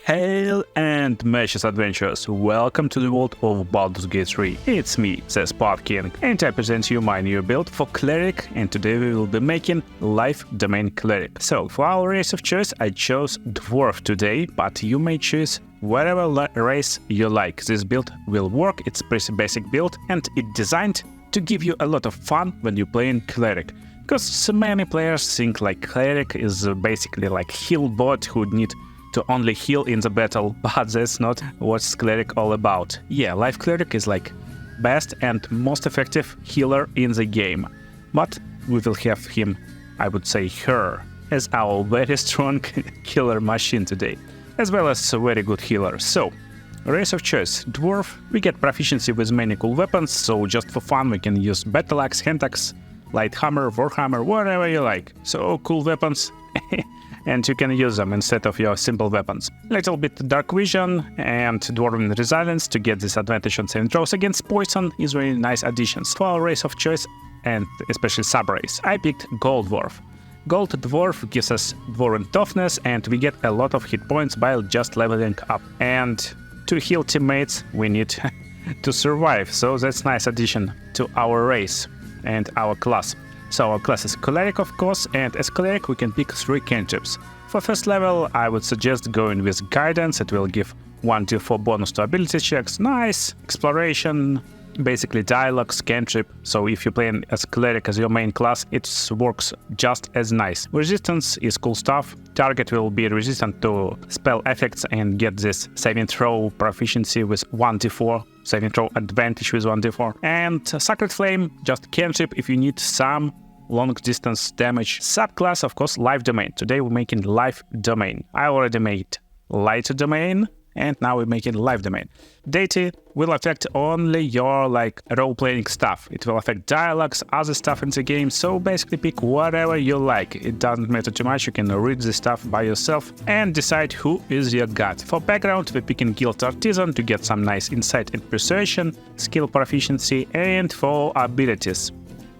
Hail and matches adventurers, welcome to the world of Baldurs Gate 3. It's me, the Spud The King, and I present you my new build for Cleric, and today we will be making Life Domain Cleric. So, for our race of choice, I chose Dwarf today, but you may choose whatever race you like. This build will work, it's a pretty basic build, and it's designed to give you a lot of fun when you're playing Cleric. Because so many players think like Cleric is basically like heal bot who need to only heal in the battle, but that's not what's Cleric all about. Yeah, Life Cleric is like best and most effective healer in the game, but we will have him, I would say her, as our very strong killer machine today, as well as a very good healer. So, race of choice, Dwarf, we get proficiency with many cool weapons, so just for fun we can use Battle Axe, Hand Axe, Light Hammer, Warhammer, whatever you like. So, cool weapons. And you can use them instead of your simple weapons. Little bit Dark Vision and Dwarven Resilience to get this advantage on saving throws against poison is very nice additions. For our race of choice, and especially sub-race, I picked Gold Dwarf. Gold Dwarf gives us Dwarven Toughness and we get a lot of hit points by just leveling up. And to heal teammates we need to survive, so that's nice addition to our race and our class. So our class is Cleric, of course, and as Cleric we can pick 3 cantrips. For first level, I would suggest going with Guidance. It will give 1d4 bonus to ability checks. Nice! Exploration, basically dialogues, cantrip. So if you're playing as Cleric as your main class, it works just as nice. Resistance is cool stuff. Target will be resistant to spell effects and get this saving throw proficiency with 1d4. Saving throw advantage with 1d4. And Sacred Flame, just cantrip if you need some long distance damage. Subclass, of course, Life Domain. Today we're making Life Domain. I already made Light Domain, and now we're making Life Domain. Deity will affect only your role-playing stuff. It will affect dialogues, other stuff in the game, so basically pick whatever you like. It doesn't matter too much, you can read the stuff by yourself and decide who is your god. For background, we're picking Guild Artisan to get some nice insight and persuasion, skill proficiency, and for abilities,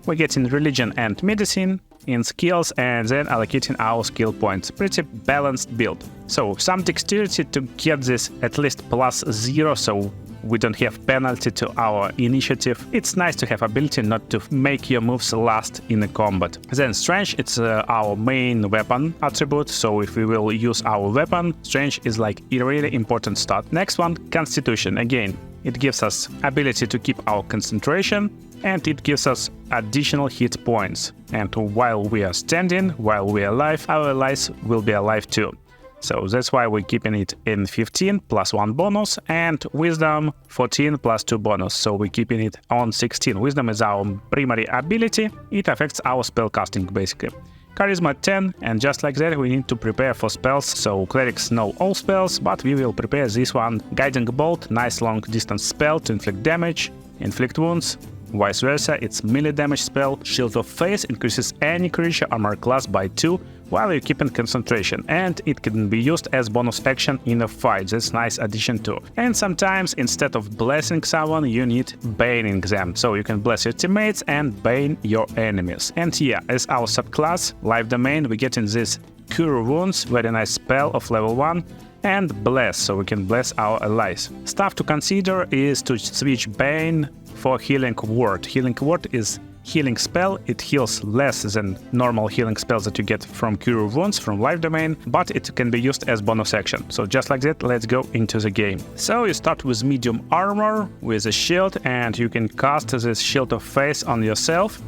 we're getting Religion and Medicine in skills and then allocating our skill points. Pretty balanced build. So some dexterity to get this at least +0, so we don't have penalty to our initiative. It's nice to have ability not to make your moves last in the combat. Then Strength, it's our main weapon attribute, so if we will use our weapon, Strength is like a really important stat. Next one, Constitution. Again, it gives us ability to keep our concentration, and it gives us additional hit points. And while we are standing, while we are alive, our allies will be alive too. So that's why we're keeping it in 15 plus 1 bonus, and Wisdom 14 plus 2 bonus, so we're keeping it on 16. Wisdom is our primary ability, it affects our spell casting basically. Charisma 10, and just like that we need to prepare for spells, so Clerics know all spells, but we will prepare this one. Guiding Bolt, nice long distance spell to inflict damage, inflict wounds. Vice versa, it's melee damage spell. Shield of Faith increases any creature armor class by 2 while you're keeping concentration, and it can be used as bonus action in a fight. That's nice addition too. And sometimes instead of blessing someone, you need baning them, so you can bless your teammates and bane your enemies. And yeah, as our subclass, Life Domain, we get in this Cure Wounds, very nice spell of level 1, and Bless, so we can bless our allies. Stuff to consider is to switch Bane for Healing Word. Healing Word is healing spell, it heals less than normal healing spells that you get from Cure Wounds from Life Domain, but it can be used as bonus action. So just like that, let's go into the game. So you start with medium armor, with a shield, and you can cast this Shield of Faith on yourself.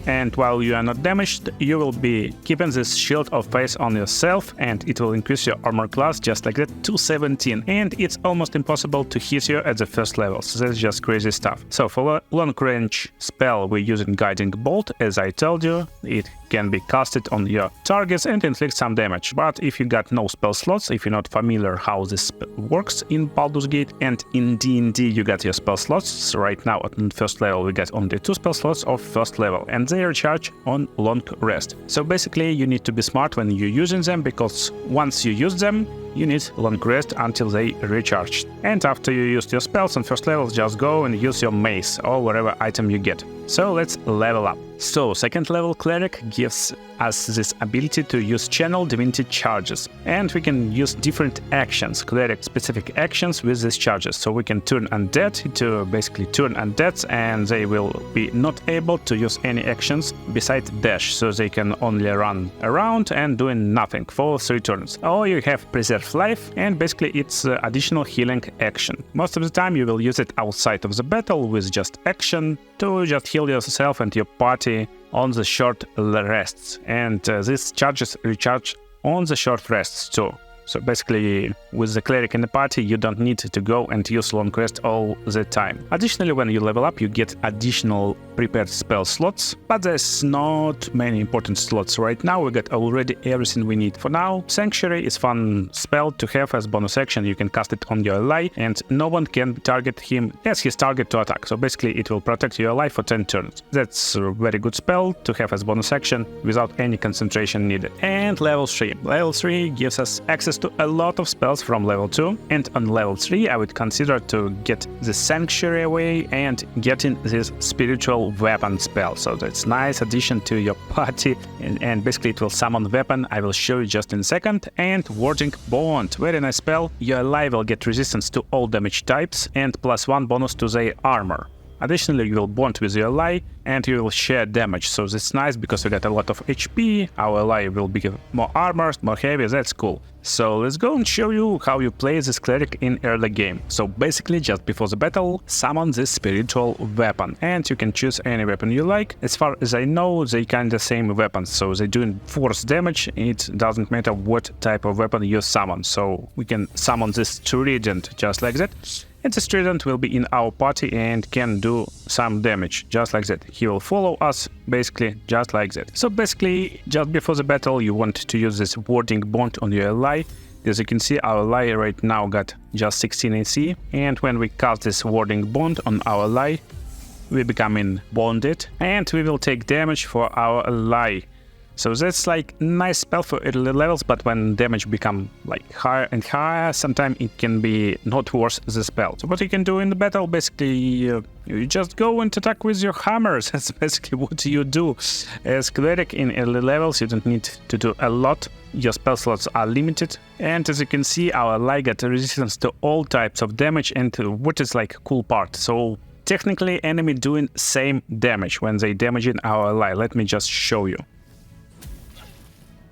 And while you are not damaged, you will be keeping this Shield of Faith on yourself, and it will increase your armor class just like that to 17. And it's almost impossible to hit you at the first level, so that's just crazy stuff. So for long range spell, we're using Guiding Bolt, as I told you. It can be casted on your targets and inflict some damage. But if you got no spell slots, if you're not familiar how this works in Baldur's Gate and in D&D, you got your spell slots. So right now at first level we got only 2 spell slots of first level, and they recharge on long rest. So basically you need to be smart when you're using them, because once you use them, you need long rest until they recharge. And after you use your spells on first level, just go and use your mace or whatever item you get. So let's level up. So second level Cleric gives us this ability to use channel divinity charges, and we can use different actions, cleric specific actions with these charges. So we can turn undead to basically turn undeads, and they will be not able to use any actions besides dash, so they can only run around and doing nothing for 3 turns. Or you have preserve life, and basically it's additional healing action. Most of the time you will use it outside of the battle with just action to just heal yourself and your party on the short rests, and these charges recharge on the short rests too. So basically, with the cleric in the party, you don't need to go and use long rest all the time. Additionally, when you level up, you get additional prepared spell slots, but there's not many important slots right now. We got already everything we need for now. Sanctuary is fun spell to have as bonus action. You can cast it on your ally, and no one can target him as his target to attack. So basically, it will protect your ally for 10 turns. That's a very good spell to have as bonus action without any concentration needed. And level 3. Level 3 gives us access to a lot of spells from level 2, and on level 3 I would consider to get the Sanctuary away and getting this spiritual weapon spell. So that's nice addition to your party, and basically it will summon weapon. I will show you just in a second. And Warding Bond, very nice spell. Your ally will get resistance to all damage types and +1 bonus to their armor. Additionally, you will bond with your ally and you will share damage, so that's nice because we got a lot of HP, our ally will be more armored, more heavy, that's cool. So let's go and show you how you play this cleric in early game. So basically, just before the battle, summon this spiritual weapon, and you can choose any weapon you like. As far as I know, they kinda same weapons, so they're doing force damage. It doesn't matter what type of weapon you summon, so we can summon this trident just like that. And the trident will be in our party and can do some damage, just like that. He will follow us, basically, just like that. So basically, just before the battle, you want to use this Warding Bond on your ally. As you can see, our ally right now got just 16 AC, and when we cast this Warding Bond on our ally, we become bonded, and we will take damage for our ally. So that's like nice spell for early levels, but when damage become like higher and higher, sometimes it can be not worth the spell. So what you can do in the battle, basically, you just go and attack with your hammers. That's basically what you do. As cleric in early levels, you don't need to do a lot. Your spell slots are limited, and as you can see, our ally got resistance to all types of damage, and what is like cool part. So technically, enemy doing same damage when they damaging our ally. Let me just show you.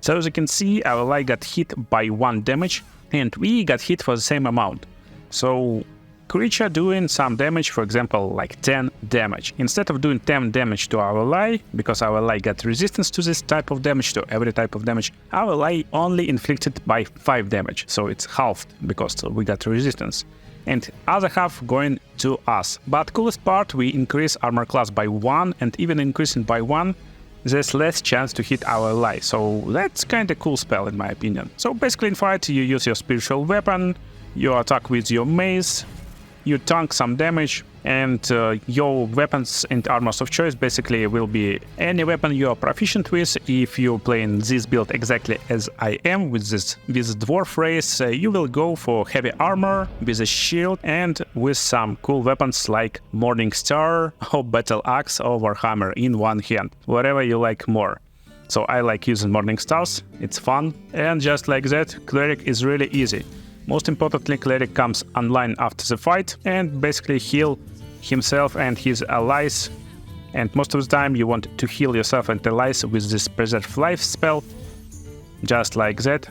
So as you can see, our ally got hit by 1 damage, and we got hit for the same amount. So creature doing some damage, for example, like 10 damage. Instead of doing 10 damage to our ally, because our ally got resistance to this type of damage, to every type of damage, our ally only inflicted by 5 damage. So it's halved because we got resistance. And other half going to us. But coolest part, we increase armor class by 1, and even increasing by 1, there's less chance to hit our ally, so that's kinda cool spell in my opinion. So basically in fight you use your spiritual weapon, you attack with your mace, you tank some damage, and your weapons and armors of choice basically will be any weapon you are proficient with. If you're playing this build exactly as I am with this dwarf race, you will go for heavy armor with a shield and with some cool weapons like Morning Star or Battle Axe or Warhammer in one hand, whatever you like more. So I like using Morning Stars, it's fun, and just like that, Cleric is really easy. Most importantly, Cleric comes online after the fight and basically heal himself and his allies, and most of the time you want to heal yourself and allies with this Preserve Life spell, just like that,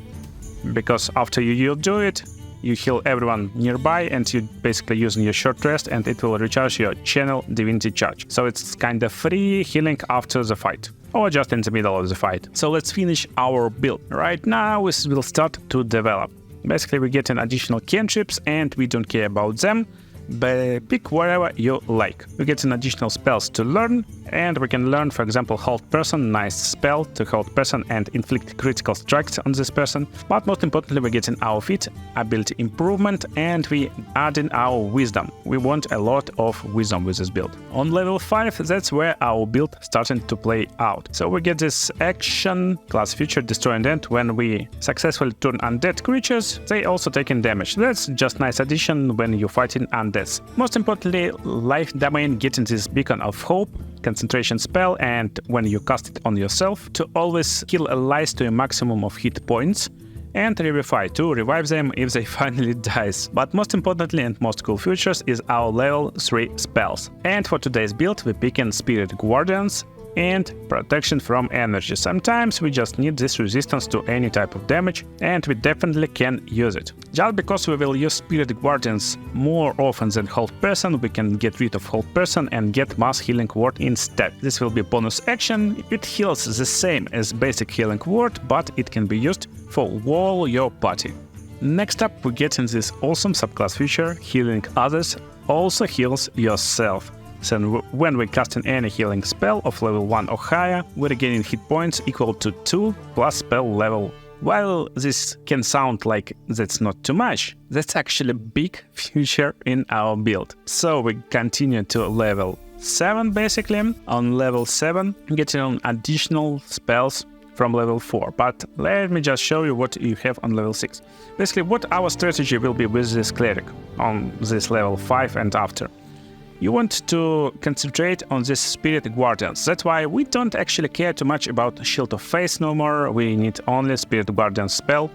because after you do it, you heal everyone nearby and you basically using your short rest and it will recharge your channel divinity charge. So it's kind of free healing after the fight, or just in the middle of the fight. So let's finish our build. Right now we will start to develop. Basically we get an additional cantrips and we don't care about them. But pick whatever you like. We get some additional spells to learn, and we can learn, for example, Hold Person, nice spell to hold person and inflict critical strikes on this person. But most importantly, we get in our feat, ability improvement, and we add in our wisdom. We want a lot of wisdom with this build. On level 5, that's where our build starting to play out. So we get this action, class feature, Destroy Undead. When we successfully turn undead creatures, they also taking damage. That's just nice addition when you're fighting undead this. Most importantly, life domain getting this beacon of hope, concentration spell, and when you cast it on yourself, to always heal allies to a maximum of hit points, and Revivify to revive them if they finally dies. But most importantly and most cool features is our level 3 spells. And for today's build we pick in Spirit Guardians and protection from energy. Sometimes we just need this resistance to any type of damage, and we definitely can use it. Just because we will use Spirit Guardians more often than Hold Person, we can get rid of Hold Person and get Mass Healing Word instead. This will be bonus action. It heals the same as basic Healing Word, but it can be used for all your party. Next up, we get in this awesome subclass feature, Healing Others also heals yourself. So when we casting any healing spell of level 1 or higher, we're gaining hit points equal to 2 plus spell level. While this can sound like that's not too much, that's actually a big feature in our build. So we continue to level 7 basically. On level 7, getting on additional spells from level 4. But let me just show you what you have on level 6. Basically, what our strategy will be with this Cleric on this level 5 and after. You want to concentrate on this Spirit Guardians. That's why we don't actually care too much about Shield of Faith no more. We need only Spirit Guardian spell.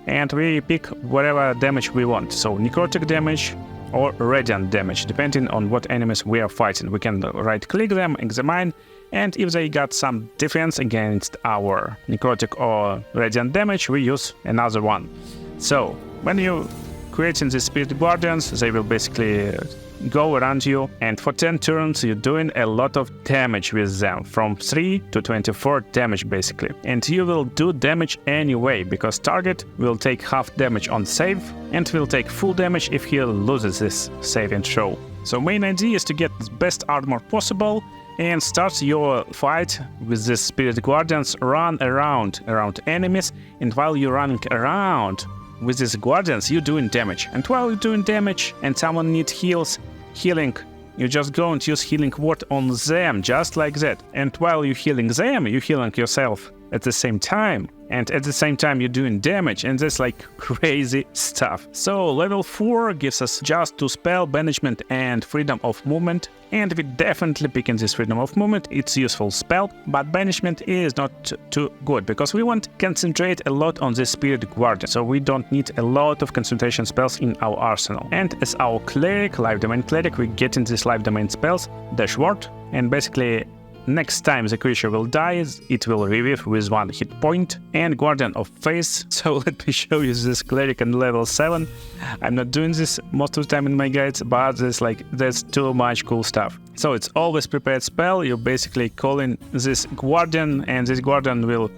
And we pick whatever damage we want. So necrotic damage or radiant damage, depending on what enemies we are fighting. We can right-click them, examine, and if they got some defense against our necrotic or radiant damage, we use another one. So when you creating the Spirit Guardians, they will basically go around you, and for 10 turns you're doing a lot of damage with them, from 3 to 24 damage basically. And you will do damage anyway, because target will take half damage on save and will take full damage if he loses this saving throw. So main idea is to get the best armor possible and start your fight with the Spirit Guardians, run around enemies, and while you're running around with these Guardians, you're doing damage. And while you're doing damage and someone needs healing, you just go and use Healing Word on them, just like that. And while you're healing them, you're healing yourself at the same time. And at the same time, you're doing damage, and that's like crazy stuff. So level 4 gives us just 2 spell, banishment and freedom of movement. And we definitely picking this freedom of movement. It's a useful spell, but banishment is not too good, because we want to concentrate a lot on the Spirit Guardian. So we don't need a lot of concentration spells in our arsenal. And as our Cleric, Life Domain Cleric, we get in this Life Domain spells, Dash Word, and basically next time the creature will die, it will revive with 1 hit point, and Guardian of Faith. So let me show you this Cleric on level 7. I'm not doing this most of the time in my guides, but there's too much cool stuff. So it's always prepared spell. You're basically calling this Guardian, and this Guardian will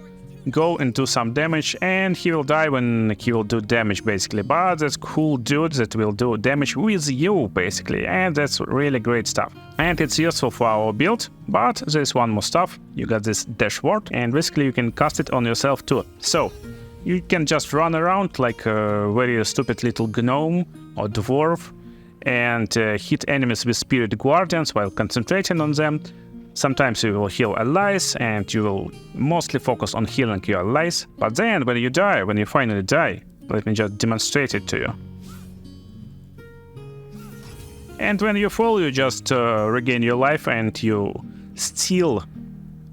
go and do some damage, and he will die when he will do damage basically. But that's cool dude that will do damage with you basically, and that's really great stuff. And it's useful for our build, but there's one more stuff. You got this Dash Word, and basically you can cast it on yourself too. So you can just run around like a very stupid little gnome or dwarf and hit enemies with Spirit Guardians while concentrating on them. Sometimes you will heal allies, and you will mostly focus on healing your allies. But then when you finally die, let me just demonstrate it to you. And when you fall, you just regain your life, and you still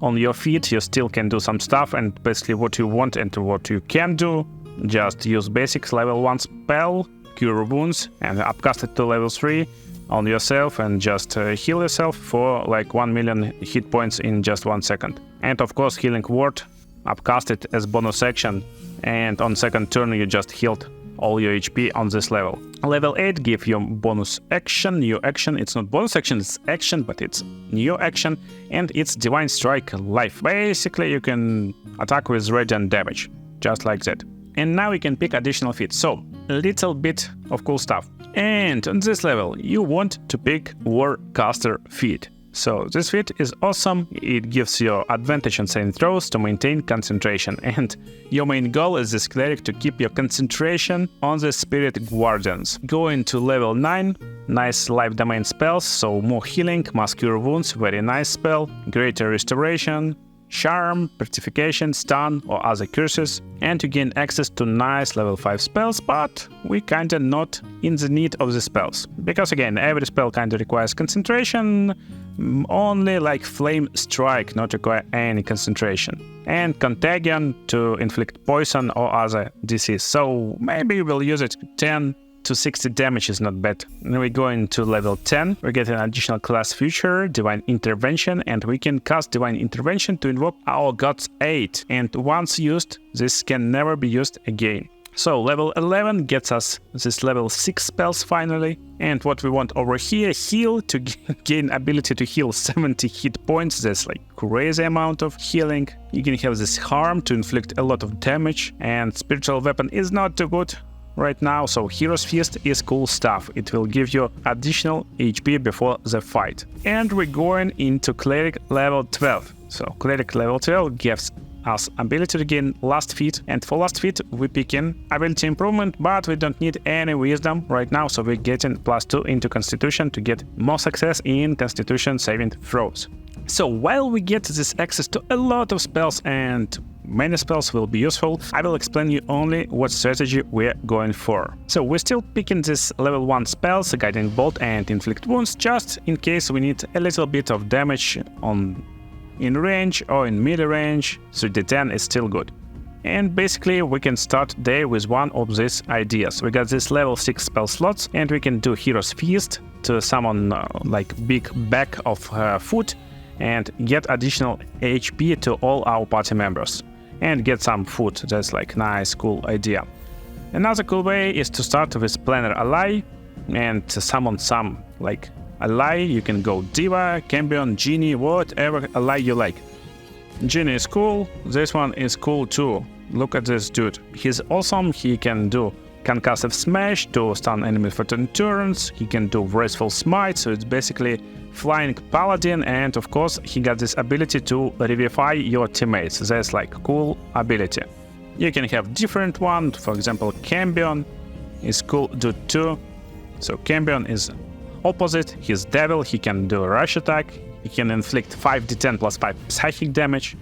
on your feet, you still can do some stuff. And basically what you want and what you can do, just use basics level 1 spell, Cure Wounds, and upcast it to level 3 on yourself, and just heal yourself for like 1 million hit points in just 1 second. And of course Healing Word, upcast it as bonus action, and on second turn you just healed all your HP on this level. Level 8 give you bonus action, new action. It's not bonus action, it's action, but it's new action, and it's Divine Strike Life. Basically you can attack with radiant damage, just like that. And now you can pick additional feats. So a little bit of cool stuff. And on this level, you want to pick Warcaster feat. So this feat is awesome. It gives you advantage on saving throws to maintain concentration. And your main goal is this Cleric to keep your concentration on the Spirit Guardians. Going to level 9, nice life domain spells, so more healing, Mass Cure Wounds, very nice spell, greater restoration, charm, petrification, stun or other curses, and you gain access to nice level 5 spells, but we kinda not in the need of the spells. Because again, every spell kinda requires concentration, only like Flame Strike not require any concentration. And Contagion to inflict poison or other disease, so maybe we'll use it. 10 to 60 damage is not bad. Then we go into level 10, we get an additional class feature, Divine Intervention, and we can cast Divine Intervention to invoke our God's Aid, and once used, this can never be used again. So level 11 gets us this level 6 spells finally, and what we want over here, heal, to gain ability to heal 70 hit points. That's like crazy amount of healing. You can have this harm to inflict a lot of damage, and spiritual weapon is not too good right now, so Hero's Feast is cool stuff. It will give you additional HP before the fight. And we're going into Cleric level 12. So Cleric level 12 gives us ability to gain Last Feat, and for Last Feat we pick in ability improvement, but we don't need any wisdom right now, so we're getting +2 into Constitution to get more success in Constitution saving throws. So while we get this access to a lot of spells and many spells will be useful, I will explain you only what strategy we're going for. So we're still picking this level 1 spells, Guiding Bolt and Inflict Wounds, just in case we need a little bit of damage in range or in mid-range, so D10 is still good. And basically we can start day with one of these ideas. We got this level 6 spell slots, and we can do Hero's Feast to summon like big bag of food and get additional HP to all our party members. And get some food. That's like nice, cool idea. Another cool way is to start with Planner Ally and to summon some like ally. You can go Diva, Cambion, Genie, whatever ally you like. Genie is cool. This one is cool too. Look at this dude. He's awesome. He can do Concussive Smash to stun enemies for 10 turns. He can do Wrathful Smite, so it's basically Flying Paladin, and of course he got this ability to revivify your teammates. That's like cool ability. You can have different one, for example Cambion is cool dude too. So Cambion is opposite, he's devil, he can do a rush attack, he can inflict 5d10 plus 5 psychic damage.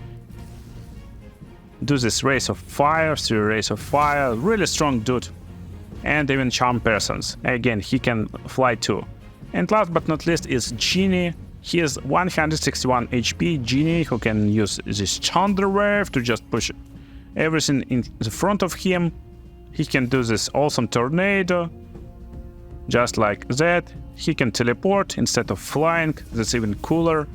Do this Race of Fire, 3 Race of Fire, really strong dude. And even Charm Persons, again he can fly too. And last but not least is Genie. He is 161 HP Genie who can use this Chandra Wave to just push everything in the front of him. He can do this awesome Tornado, just like that. He can teleport instead of flying, that's even cooler.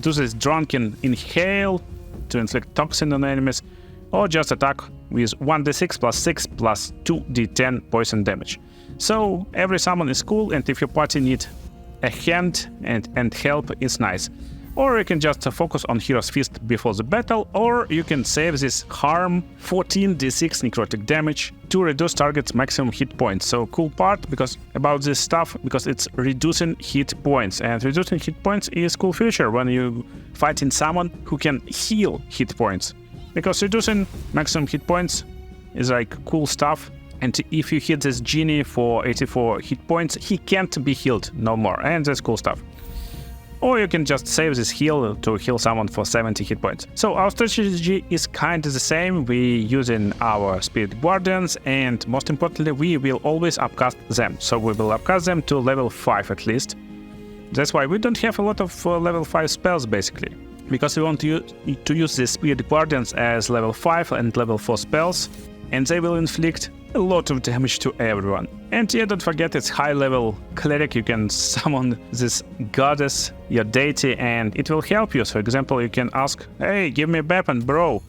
Do this Drunken Inhale to inflict toxin on enemies, or just attack with 1d6 plus 6 plus 2d10 poison damage. So every summon is cool, and if your party needs a hand and help, it's nice. Or you can just focus on Hero's Feast before the battle, or you can save this harm 14d6 necrotic damage to reduce target's maximum hit points. So cool part about this stuff, because it's reducing hit points, and reducing hit points is cool feature when you fighting someone who can heal hit points, because reducing maximum hit points is like cool stuff. And if you hit this Genie for 84 hit points, he can't be healed no more, and that's cool stuff. Or you can just save this heal to heal someone for 70 hit points. So our strategy is kind of the same. We using our Spirit Guardians, and most importantly, we will always upcast them. So we will upcast them to level 5 at least. That's why we don't have a lot of level 5 spells basically, because we want to use the Spirit Guardians as level 5 and level 4 spells, and they will inflict a lot of damage to everyone. And yeah, don't forget, it's high level Cleric. You can summon this goddess, your deity, and it will help you. So for example, you can ask, hey, give me a weapon, bro.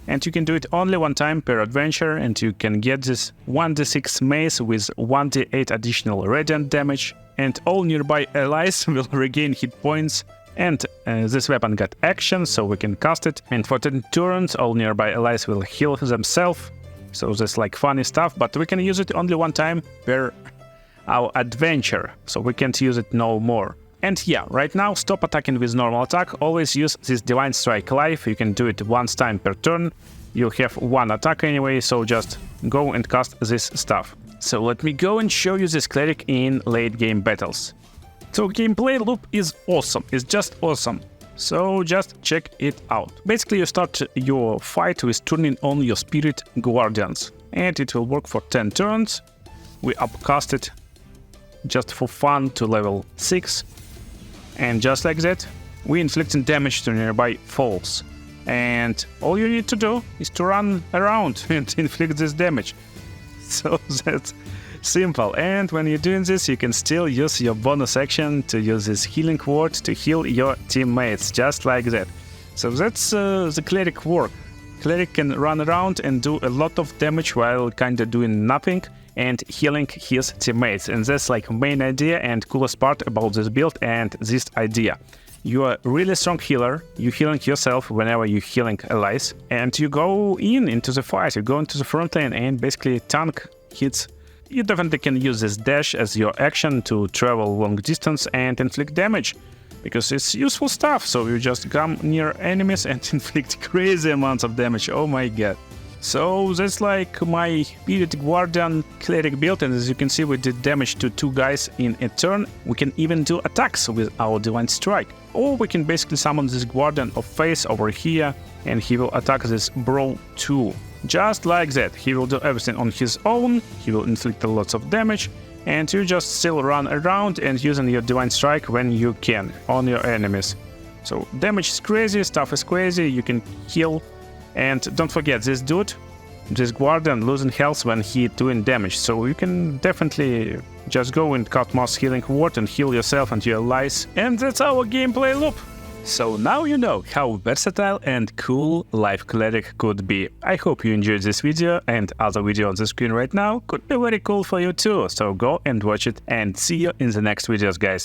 And you can do it only one time per adventure, and you can get this 1d6 mace with 1d8 additional radiant damage, and all nearby allies will regain hit points. And this weapon got action, so we can cast it, and for 10 turns all nearby allies will heal themselves. So that's like funny stuff, but we can use it only one time per our adventure, so we can't use it no more. And yeah, right now stop attacking with normal attack, always use this Divine Strike Life. You can do it once time per turn, you'll have one attack anyway, so just go and cast this stuff. So let me go and show you this Cleric in late game battles. So gameplay loop is awesome, it's just awesome. So just check it out. Basically, you start your fight with turning on your Spirit Guardians, and it will work for 10 turns. We upcast it just for fun to level 6, and just like that, we inflicting damage to nearby foes. And all you need to do is to run around and inflict this damage. So that's simple. And when you're doing this, you can still use your bonus action to use this healing word to heal your teammates, just like that. So that's the Cleric work. Cleric can run around and do a lot of damage while kinda doing nothing and healing his teammates. And that's like main idea and coolest part about this build and this idea. You are a really strong healer, you're healing yourself whenever you're healing allies, and you go into the fight, you go into the front line and basically tank hits. You definitely can use this dash as your action to travel long distance and inflict damage, because it's useful stuff, so you just come near enemies and inflict crazy amounts of damage, oh my god. So that's like my Spirit Guardian Cleric build, and as you can see we did damage to 2 guys in a turn. We can even do attacks with our Divine Strike. Or we can basically summon this Guardian of Face over here, and he will attack this bro too. Just like that, he will do everything on his own, he will inflict lots of damage, and you just still run around and using your Divine Strike when you can on your enemies. So damage is crazy, stuff is crazy, you can heal. And don't forget, this dude, this Guardian, losing health when he doing damage, so you can definitely just go and cast Mass Healing Word and heal yourself and your allies. And that's our gameplay loop. So now you know how versatile and cool Life Cleric could be. I hope you enjoyed this video, and other video on the screen right now could be very cool for you too, so go and watch it and see you in the next videos, guys.